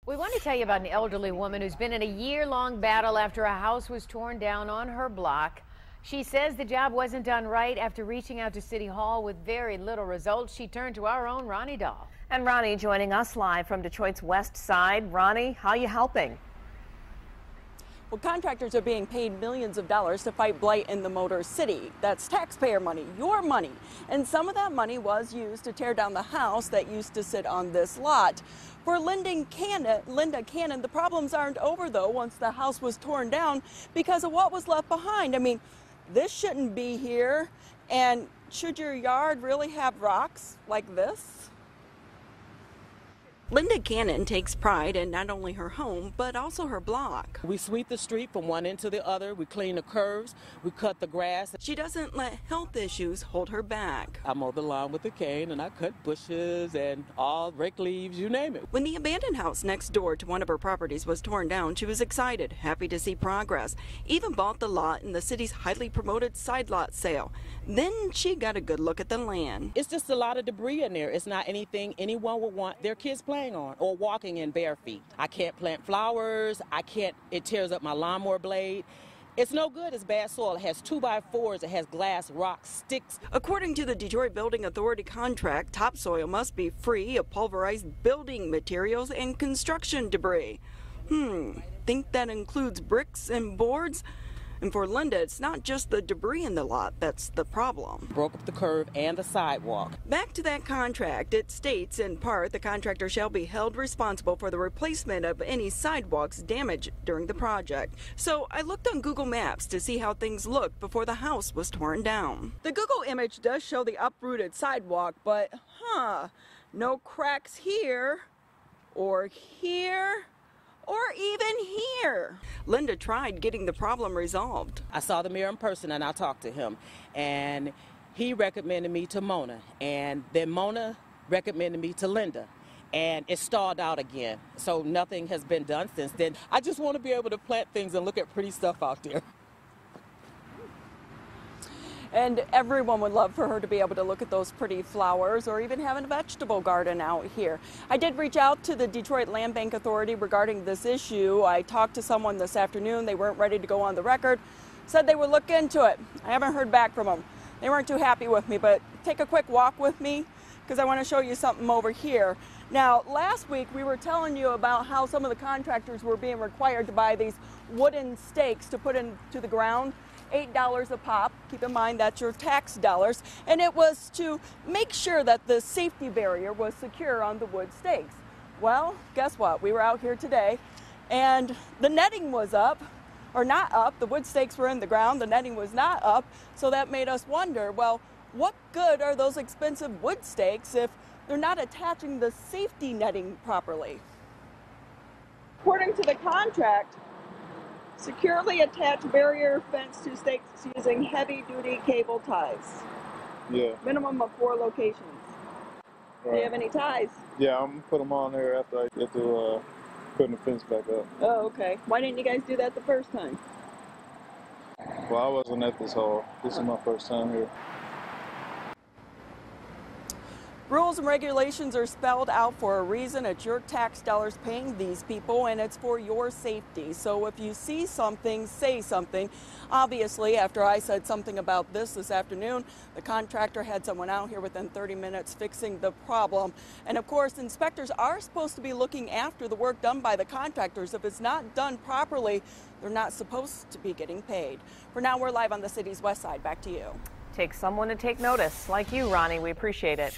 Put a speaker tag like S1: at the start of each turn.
S1: We want to tell you about an elderly woman who's been in a year-long battle after a house was torn down on her block. She says the job wasn't done right. After reaching out to City Hall with very little results, she turned to our own Ronnie Dahl.
S2: And Ronnie joining us live from Detroit's west side. Ronnie, how are you helping?
S3: Well, contractors are being paid millions of dollars to fight blight in the Motor City. That's taxpayer money, your money. And some of that money was used to tear down the house that used to sit on this lot. For Linda Cannon, the problems aren't over, though, once the house was torn down because of what was left behind. I mean, this shouldn't be here. And should your yard really have rocks like this? Linda Cannon takes pride in not only her home, but also her block.
S4: We sweep the street from one end to the other. We clean the curves. We cut the grass.
S3: She doesn't let health issues hold her back.
S4: I mow the lawn with a cane and I cut bushes and all rake leaves, you name it.
S3: When the abandoned house next door to one of her properties was torn down, she was excited, happy to see progress. Even bought the lot in the city's highly promoted side lot sale. Then she got a good look at the land.
S4: It's just a lot of debris in there. It's not anything anyone would want their kids playing on or walking in bare feet. I can't plant flowers. It tears up my lawnmower blade. It's no good. It's bad soil. It has 2x4s. It has glass, rocks, sticks.
S3: According to the Detroit Building Authority contract, topsoil must be free of pulverized building materials and construction debris. Think that includes bricks and boards? And for Linda, it's not just the debris in the lot that's the problem.
S4: Broke up the curve and the sidewalk.
S3: Back to that contract, it states in part the contractor shall be held responsible for the replacement of any sidewalks damaged during the project. So I looked on Google Maps to see how things looked before the house was torn down. The Google image does show the uprooted sidewalk, but no cracks here or here. Or even here. Linda tried getting the problem resolved.
S4: I saw the mayor in person and I talked to him. And he recommended me to Mona. And then Mona recommended me to Linda. And it stalled out again. So nothing has been done since then. I just want to be able to plant things and look at pretty stuff out there.
S3: And everyone would love for her to be able to look at those pretty flowers or even having a vegetable garden out here. I did reach out to the Detroit Land Bank Authority regarding this issue. I talked to someone this afternoon. They weren't ready to go on the record. Said they would look into it. I haven't heard back from them. They weren't too happy with me, but take a quick walk with me because I want to show you something over here. Now, last week we were telling you about how some of the contractors were being required to buy these wooden stakes to put into the ground. $8 a pop. Keep in mind that's your tax dollars. And it was to make sure that the safety barrier was secure on the wood stakes. Well, guess what? We were out here today and the netting was up, or not up. The wood stakes were in the ground. The netting was not up. So that made us wonder, well, what good are those expensive wood stakes if they're not attaching the safety netting properly? According to the contract, securely attach barrier fence to stakes using heavy-duty cable ties.
S5: Yeah.
S3: Minimum of 4 locations.
S5: Right.
S3: Do you have any ties?
S5: Yeah, I'm gonna put them on there after I get to putting the fence back up.
S3: Oh, okay. Why didn't you guys do that the first time?
S5: Well, I wasn't at this hall. This is my first time here.
S3: Rules and regulations are spelled out for a reason. It's your tax dollars paying these people, and it's for your safety. So if you see something, say something. Obviously, after I said something about this afternoon, the contractor had someone out here within 30 minutes fixing the problem. And of course, inspectors are supposed to be looking after the work done by the contractors. If it's not done properly, they're not supposed to be getting paid. For now, we're live on the city's west side. Back to you.
S2: Takes someone to take notice, like you, Ronnie. We appreciate it.